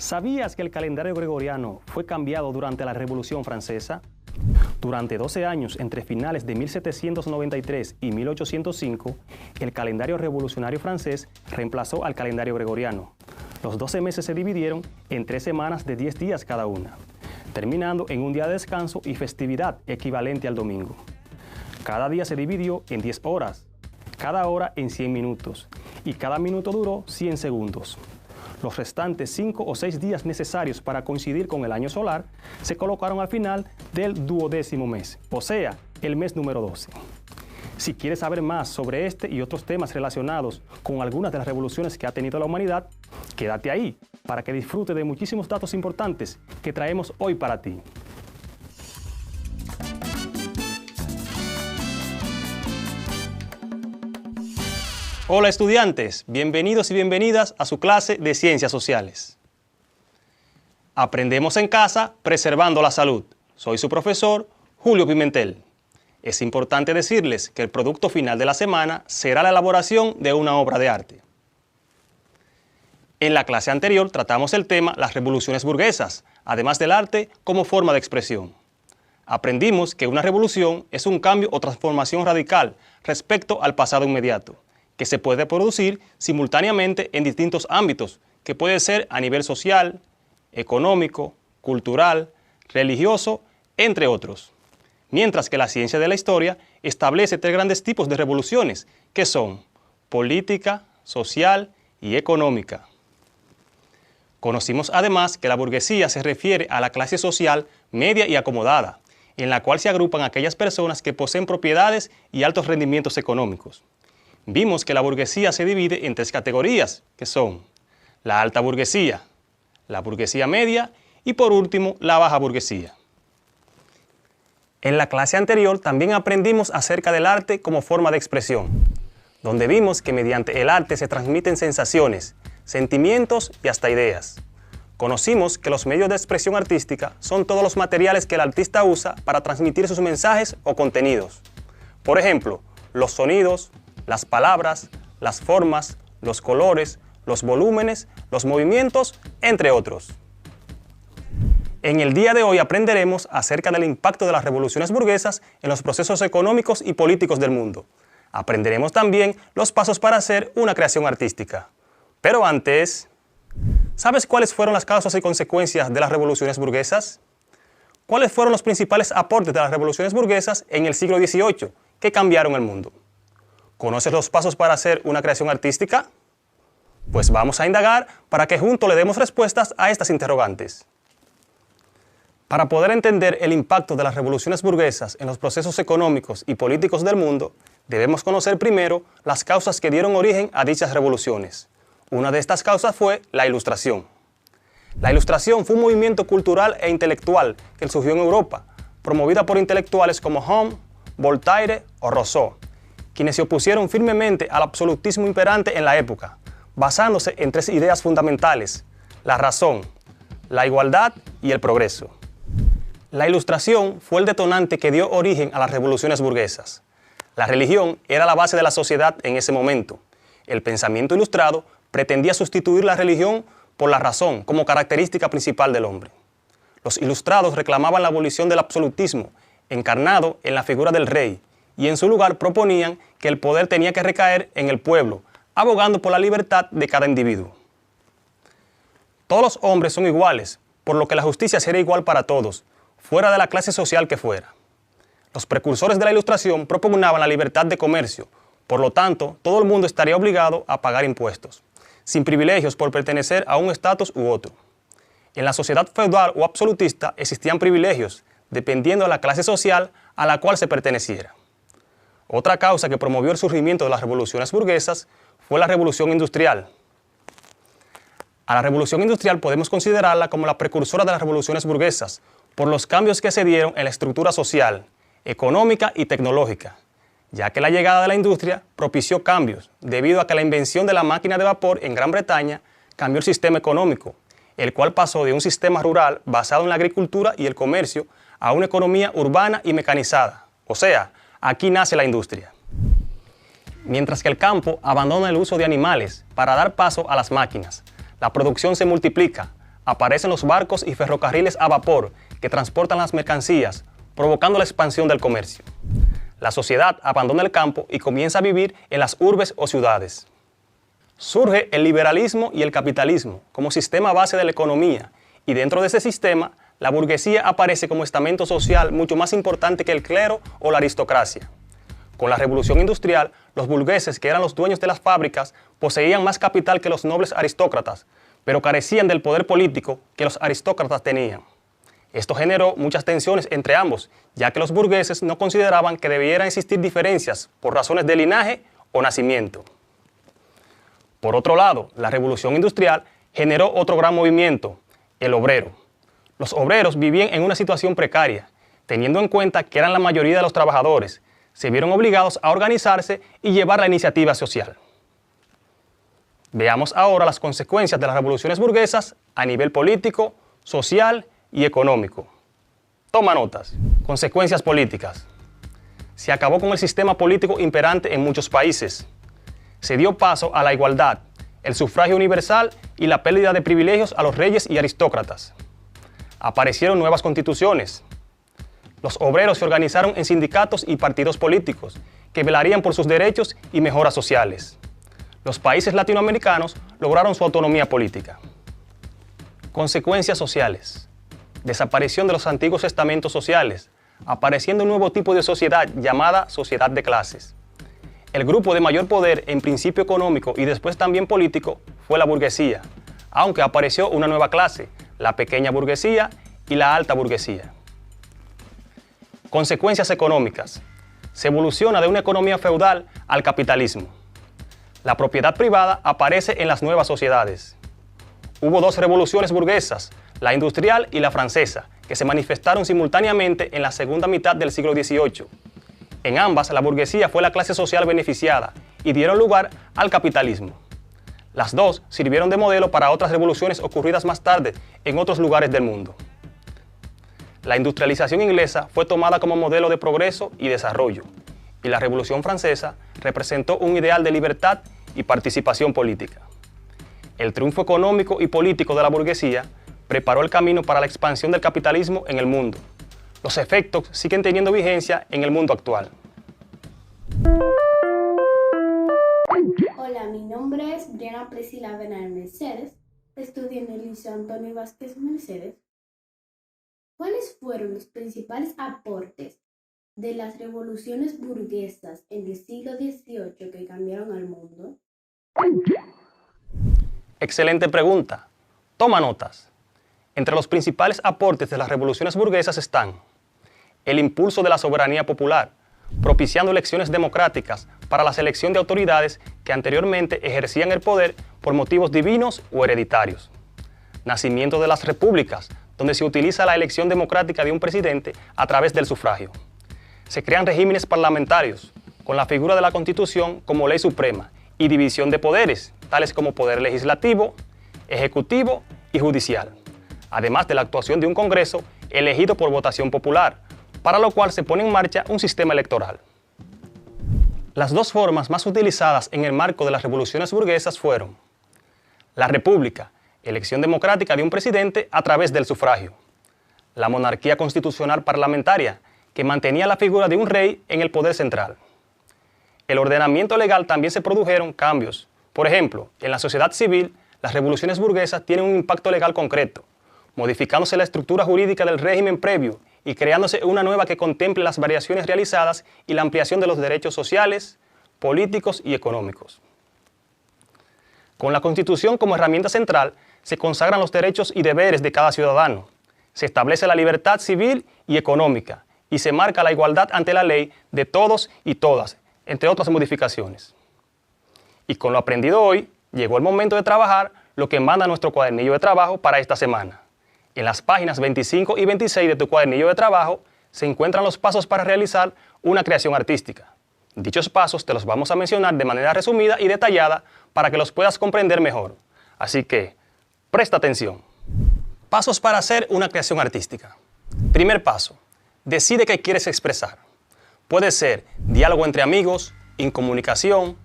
¿Sabías que el calendario gregoriano fue cambiado durante la Revolución Francesa? Durante 12 años, entre finales de 1793 y 1805, el calendario revolucionario francés reemplazó al calendario gregoriano. Los 12 meses se dividieron en 3 semanas de 10 días cada una, terminando en un día de descanso y festividad equivalente al domingo. Cada día se dividió en 10 horas, cada hora en 100 minutos, y cada minuto duró 100 segundos. Los restantes 5 o 6 días necesarios para coincidir con el año solar se colocaron al final del 12º mes, o sea, el mes número 12. Si quieres saber más sobre este y otros temas relacionados con algunas de las revoluciones que ha tenido la humanidad, quédate ahí para que disfrutes de muchísimos datos importantes que traemos hoy para ti. Hola estudiantes, bienvenidos y bienvenidas a su clase de Ciencias Sociales. Aprendemos en casa preservando la salud. Soy su profesor, Julio Pimentel. Es importante decirles que el producto final de la semana será la elaboración de una obra de arte. En la clase anterior tratamos el tema las revoluciones burguesas, además del arte como forma de expresión. Aprendimos que una revolución es un cambio o transformación radical respecto al pasado inmediato, que se puede producir simultáneamente en distintos ámbitos, que puede ser a nivel social, económico, cultural, religioso, entre otros. Mientras que la ciencia de la historia establece 3 grandes tipos de revoluciones, que son política, social y económica. Conocimos además que la burguesía se refiere a la clase social media y acomodada, en la cual se agrupan aquellas personas que poseen propiedades y altos rendimientos económicos. Vimos que la burguesía se divide en 3 categorías, que son la alta burguesía, la burguesía media y por último la baja burguesía. En la clase anterior también aprendimos acerca del arte como forma de expresión, donde vimos que mediante el arte se transmiten sensaciones, sentimientos y hasta ideas. Conocimos que los medios de expresión artística son todos los materiales que el artista usa para transmitir sus mensajes o contenidos. Por ejemplo, los sonidos, las palabras, las formas, los colores, los volúmenes, los movimientos, entre otros. En el día de hoy aprenderemos acerca del impacto de las revoluciones burguesas en los procesos económicos y políticos del mundo. Aprenderemos también los pasos para hacer una creación artística. Pero antes, ¿sabes cuáles fueron las causas y consecuencias de las revoluciones burguesas? ¿Cuáles fueron los principales aportes de las revoluciones burguesas en el siglo XVIII que cambiaron el mundo? ¿Conoces los pasos para hacer una creación artística? Pues vamos a indagar para que juntos le demos respuestas a estas interrogantes. Para poder entender el impacto de las revoluciones burguesas en los procesos económicos y políticos del mundo, debemos conocer primero las causas que dieron origen a dichas revoluciones. Una de estas causas fue la Ilustración. La Ilustración fue un movimiento cultural e intelectual que surgió en Europa, promovida por intelectuales como Hume, Voltaire o Rousseau, quienes se opusieron firmemente al absolutismo imperante en la época, basándose en 3 ideas fundamentales: la razón, la igualdad y el progreso. La Ilustración fue el detonante que dio origen a las revoluciones burguesas. La religión era la base de la sociedad en ese momento. El pensamiento ilustrado pretendía sustituir la religión por la razón como característica principal del hombre. Los ilustrados reclamaban la abolición del absolutismo, encarnado en la figura del rey, y en su lugar proponían que el poder tenía que recaer en el pueblo, abogando por la libertad de cada individuo. Todos los hombres son iguales, por lo que la justicia será igual para todos, fuera de la clase social que fuera. Los precursores de la Ilustración propugnaban la libertad de comercio, por lo tanto, todo el mundo estaría obligado a pagar impuestos, sin privilegios por pertenecer a un estatus u otro. En la sociedad feudal o absolutista existían privilegios, dependiendo de la clase social a la cual se perteneciera. Otra causa que promovió el surgimiento de las revoluciones burguesas fue la Revolución Industrial. A la Revolución Industrial podemos considerarla como la precursora de las revoluciones burguesas, por los cambios que se dieron en la estructura social, económica y tecnológica, ya que la llegada de la industria propició cambios, debido a que la invención de la máquina de vapor en Gran Bretaña cambió el sistema económico, el cual pasó de un sistema rural basado en la agricultura y el comercio a una economía urbana y mecanizada, o sea, aquí nace la industria. Mientras que el campo abandona el uso de animales para dar paso a las máquinas, la producción se multiplica, aparecen los barcos y ferrocarriles a vapor que transportan las mercancías, provocando la expansión del comercio. La sociedad abandona el campo y comienza a vivir en las urbes o ciudades. Surge el liberalismo y el capitalismo como sistema base de la economía, y dentro de ese sistema, la burguesía aparece como estamento social mucho más importante que el clero o la aristocracia. Con la revolución industrial, los burgueses, que eran los dueños de las fábricas, poseían más capital que los nobles aristócratas, pero carecían del poder político que los aristócratas tenían. Esto generó muchas tensiones entre ambos, ya que los burgueses no consideraban que debieran existir diferencias por razones de linaje o nacimiento. Por otro lado, la revolución industrial generó otro gran movimiento, el obrero. Los obreros vivían en una situación precaria, teniendo en cuenta que eran la mayoría de los trabajadores. Se vieron obligados a organizarse y llevar la iniciativa social. Veamos ahora las consecuencias de las revoluciones burguesas a nivel político, social y económico. Toma notas. Consecuencias políticas. Se acabó con el sistema político imperante en muchos países. Se dio paso a la igualdad, el sufragio universal y la pérdida de privilegios a los reyes y aristócratas. Aparecieron nuevas constituciones. Los obreros se organizaron en sindicatos y partidos políticos que velarían por sus derechos y mejoras sociales. Los países latinoamericanos lograron su autonomía política. Consecuencias sociales. Desaparición de los antiguos estamentos sociales, apareciendo un nuevo tipo de sociedad llamada sociedad de clases. El grupo de mayor poder, en principio económico y después también político, fue la burguesía, aunque apareció una nueva clase, la pequeña burguesía y la alta burguesía. Consecuencias económicas. Se evoluciona de una economía feudal al capitalismo. La propiedad privada aparece en las nuevas sociedades. Hubo dos revoluciones burguesas, la industrial y la francesa, que se manifestaron simultáneamente en la segunda mitad del siglo XVIII. En ambas, la burguesía fue la clase social beneficiada y dieron lugar al capitalismo. Las dos sirvieron de modelo para otras revoluciones ocurridas más tarde en otros lugares del mundo. La industrialización inglesa fue tomada como modelo de progreso y desarrollo, y la Revolución Francesa representó un ideal de libertad y participación política. El triunfo económico y político de la burguesía preparó el camino para la expansión del capitalismo en el mundo. Los efectos siguen teniendo vigencia en el mundo actual. Hola, mi nombre es Briana Priscila Bernal Mercedes, estudio en el Liceo Antonio Vázquez Mercedes. ¿Cuáles fueron los principales aportes de las revoluciones burguesas en el siglo XVIII que cambiaron al mundo? Excelente pregunta. Toma notas. Entre los principales aportes de las revoluciones burguesas están el impulso de la soberanía popular, propiciando elecciones democráticas para la selección de autoridades que anteriormente ejercían el poder por motivos divinos o hereditarios. Nacimiento de las repúblicas, donde se utiliza la elección democrática de un presidente a través del sufragio. Se crean regímenes parlamentarios, con la figura de la Constitución como ley suprema, y división de poderes, tales como poder legislativo, ejecutivo y judicial, además de la actuación de un Congreso elegido por votación popular, para lo cual se pone en marcha un sistema electoral. Las dos formas más utilizadas en el marco de las revoluciones burguesas fueron la república, elección democrática de un presidente a través del sufragio; la monarquía constitucional parlamentaria, que mantenía la figura de un rey en el poder central. El ordenamiento legal también se produjeron cambios. Por ejemplo, en la sociedad civil, las revoluciones burguesas tienen un impacto legal concreto, modificándose la estructura jurídica del régimen previo y creándose una nueva que contemple las variaciones realizadas y la ampliación de los derechos sociales, políticos y económicos. Con la Constitución como herramienta central, se consagran los derechos y deberes de cada ciudadano. Se establece la libertad civil y económica y se marca la igualdad ante la ley de todos y todas, entre otras modificaciones. Y con lo aprendido hoy, llegó el momento de trabajar lo que manda nuestro cuadernillo de trabajo para esta semana. En las páginas 25 y 26 de tu cuadernillo de trabajo se encuentran los pasos para realizar una creación artística. Dichos pasos te los vamos a mencionar de manera resumida y detallada para que los puedas comprender mejor. Así que, presta atención. Pasos para hacer una creación artística. Primer paso, decide qué quieres expresar. Puede ser diálogo entre amigos, incomunicación,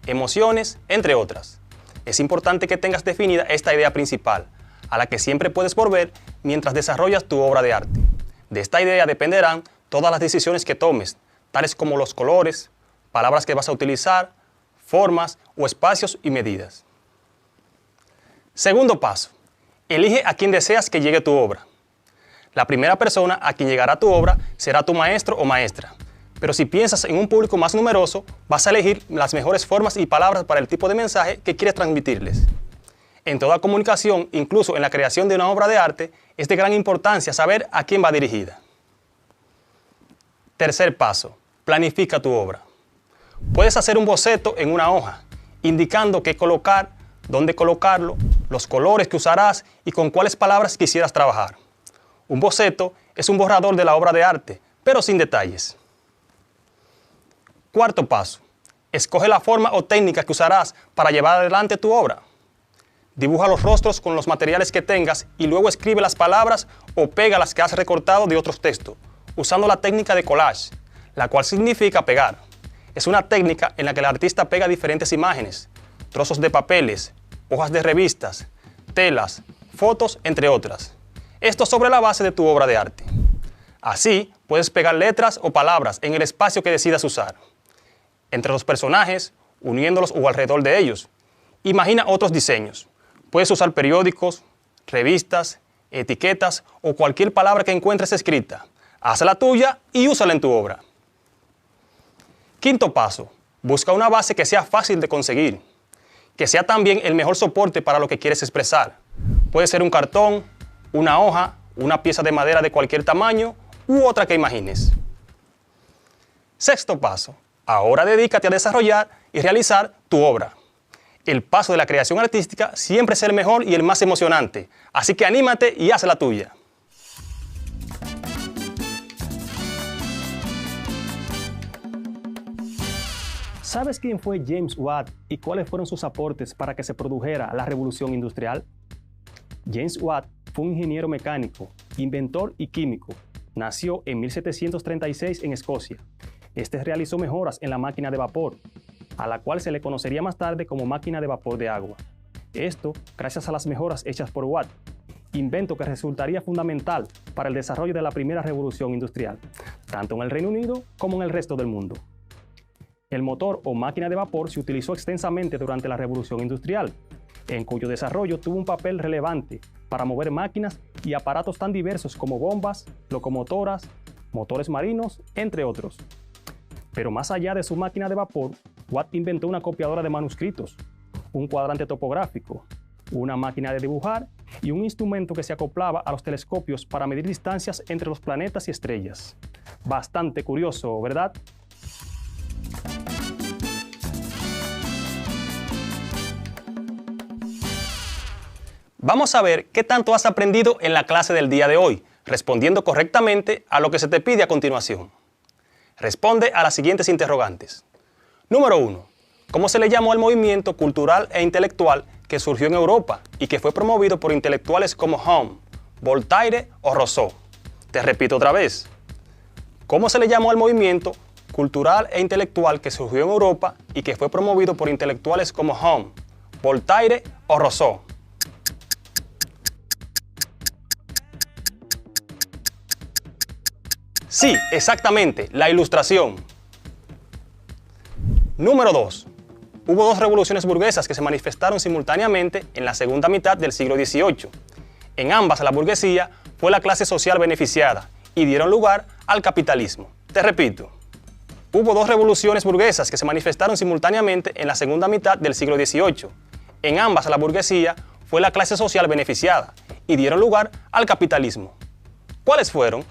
emociones, entre otras. Es importante que tengas definida esta idea principal. a la que siempre puedes volver mientras desarrollas tu obra de arte. De esta idea dependerán todas las decisiones que tomes, tales como los colores, palabras que vas a utilizar, formas o espacios y medidas. Segundo paso, elige a quien deseas que llegue tu obra. La primera persona a quien llegará tu obra será tu maestro o maestra. Pero si piensas en un público más numeroso, vas a elegir las mejores formas y palabras para el tipo de mensaje que quieres transmitirles. En toda comunicación, incluso en la creación de una obra de arte, es de gran importancia saber a quién va dirigida. Tercer paso, planifica tu obra. Puedes hacer un boceto en una hoja, indicando qué colocar, dónde colocarlo, los colores que usarás y con cuáles palabras quisieras trabajar. Un boceto es un borrador de la obra de arte, pero sin detalles. Cuarto paso, escoge la forma o técnica que usarás para llevar adelante tu obra. Dibuja los rostros con los materiales que tengas y luego escribe las palabras o pega las que has recortado de otros textos, usando la técnica de collage, la cual significa pegar. Es una técnica en la que el artista pega diferentes imágenes, trozos de papeles, hojas de revistas, telas, fotos, entre otras. Esto sobre la base de tu obra de arte. Así, puedes pegar letras o palabras en el espacio que decidas usar. Entre los personajes, uniéndolos o alrededor de ellos. Imagina otros diseños. Puedes usar periódicos, revistas, etiquetas o cualquier palabra que encuentres escrita. Hazla tuya y úsala en tu obra. Quinto paso, busca una base que sea fácil de conseguir, que sea también el mejor soporte para lo que quieres expresar. Puede ser un cartón, una hoja, una pieza de madera de cualquier tamaño u otra que imagines. Sexto paso, ahora dedícate a desarrollar y realizar tu obra. El paso de la creación artística siempre es el mejor y el más emocionante, así que anímate y haz la tuya. ¿Sabes quién fue James Watt y cuáles fueron sus aportes para que se produjera la revolución industrial? James Watt fue un ingeniero mecánico, inventor y químico. Nació en 1736 en Escocia. Este realizó mejoras en la máquina de vapor, a la cual se le conocería más tarde como máquina de vapor de agua. Esto gracias a las mejoras hechas por Watt, invento que resultaría fundamental para el desarrollo de la primera revolución industrial, tanto en el Reino Unido como en el resto del mundo. El motor o máquina de vapor se utilizó extensamente durante la Revolución Industrial, en cuyo desarrollo tuvo un papel relevante para mover máquinas y aparatos tan diversos como bombas, locomotoras, motores marinos, entre otros. Pero más allá de su máquina de vapor, Watt inventó una copiadora de manuscritos, un cuadrante topográfico, una máquina de dibujar y un instrumento que se acoplaba a los telescopios para medir distancias entre los planetas y estrellas. Bastante curioso, ¿verdad? Vamos a ver qué tanto has aprendido en la clase del día de hoy, respondiendo correctamente a lo que se te pide a continuación. Responde a las siguientes interrogantes. Número 1. ¿Cómo se le llamó al movimiento cultural e intelectual que surgió en Europa y que fue promovido por intelectuales como Hume, Voltaire o Rousseau? Te repito otra vez. ¿Cómo se le llamó al movimiento cultural e intelectual que surgió en Europa y que fue promovido por intelectuales como Hume, Voltaire o Rousseau? Sí, exactamente, la Ilustración. Número 2. Hubo dos revoluciones burguesas que se manifestaron simultáneamente en la segunda mitad del siglo XVIII. En ambas la burguesía fue la clase social beneficiada y dieron lugar al capitalismo. Te repito, hubo dos revoluciones burguesas que se manifestaron simultáneamente en la segunda mitad del siglo XVIII. En ambas la burguesía fue la clase social beneficiada y dieron lugar al capitalismo. ¿Cuáles fueron?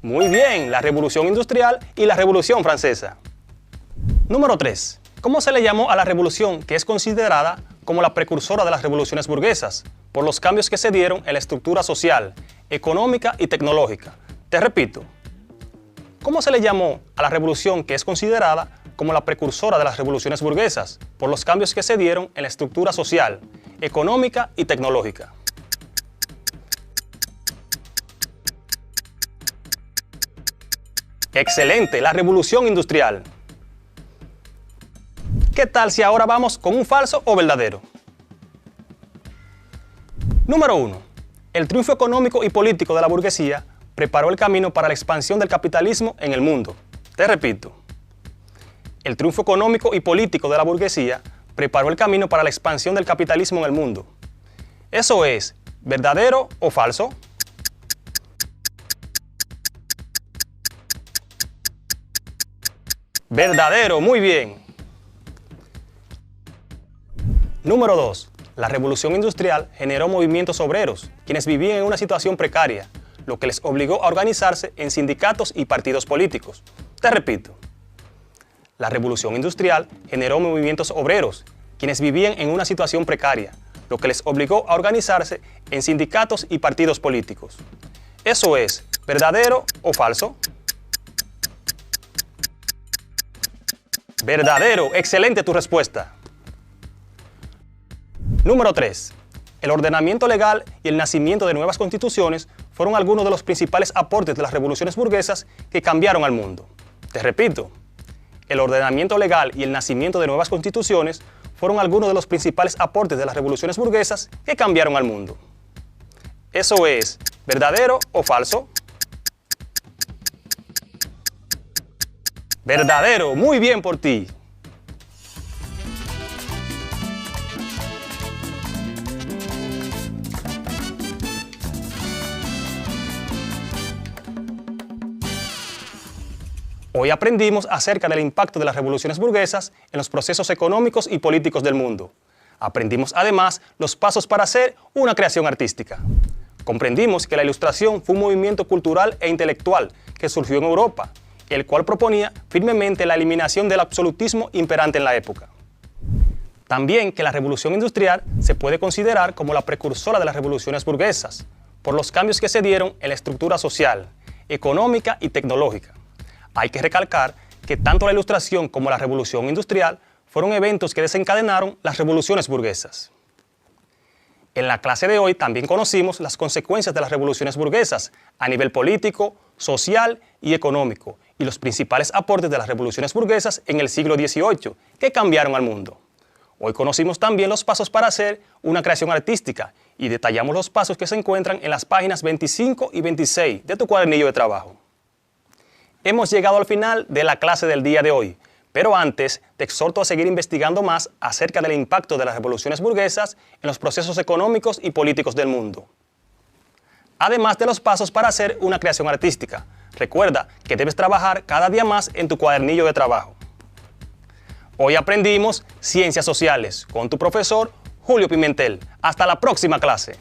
Muy bien, la Revolución Industrial y la Revolución Francesa. Número 3. ¿Cómo se le llamó a la revolución que es considerada como la precursora de las revoluciones burguesas, por los cambios que se dieron en la estructura social, económica y tecnológica? Te repito, ¿cómo se le llamó a la revolución que es considerada como la precursora de las revoluciones burguesas, por los cambios que se dieron en la estructura social, económica y tecnológica? Excelente, la Revolución Industrial. ¿Qué tal si ahora vamos con un falso o verdadero? Número 1. El triunfo económico y político de la burguesía preparó el camino para la expansión del capitalismo en el mundo. Te repito. El triunfo económico y político de la burguesía preparó el camino para la expansión del capitalismo en el mundo. ¿Eso es verdadero o falso? Verdadero, muy bien. Número 2. La revolución industrial generó movimientos obreros, quienes vivían en una situación precaria, lo que les obligó a organizarse en sindicatos y partidos políticos. Te repito. La revolución industrial generó movimientos obreros, quienes vivían en una situación precaria, lo que les obligó a organizarse en sindicatos y partidos políticos. ¿Eso es verdadero o falso? Verdadero, excelente tu respuesta. Número 3. El ordenamiento legal y el nacimiento de nuevas constituciones fueron algunos de los principales aportes de las revoluciones burguesas que cambiaron al mundo. Te repito, el ordenamiento legal y el nacimiento de nuevas constituciones fueron algunos de los principales aportes de las revoluciones burguesas que cambiaron al mundo. ¿Eso es verdadero o falso? Verdadero, muy bien por ti. Hoy aprendimos acerca del impacto de las revoluciones burguesas en los procesos económicos y políticos del mundo. Aprendimos además los pasos para hacer una creación artística. Comprendimos que la Ilustración fue un movimiento cultural e intelectual que surgió en Europa, el cual proponía firmemente la eliminación del absolutismo imperante en la época. También que la revolución industrial se puede considerar como la precursora de las revoluciones burguesas, por los cambios que se dieron en la estructura social, económica y tecnológica. Hay que recalcar que tanto la Ilustración como la Revolución Industrial fueron eventos que desencadenaron las revoluciones burguesas. En la clase de hoy también conocimos las consecuencias de las revoluciones burguesas a nivel político, social y económico, y los principales aportes de las revoluciones burguesas en el siglo XVIII que cambiaron al mundo. Hoy conocimos también los pasos para hacer una creación artística y detallamos los pasos que se encuentran en las páginas 25 y 26 de tu cuadernillo de trabajo. Hemos llegado al final de la clase del día de hoy, pero antes te exhorto a seguir investigando más acerca del impacto de las revoluciones burguesas en los procesos económicos y políticos del mundo. Además de los pasos para hacer una creación artística, recuerda que debes trabajar cada día más en tu cuadernillo de trabajo. Hoy aprendimos Ciencias Sociales con tu profesor Julio Pimentel. Hasta la próxima clase.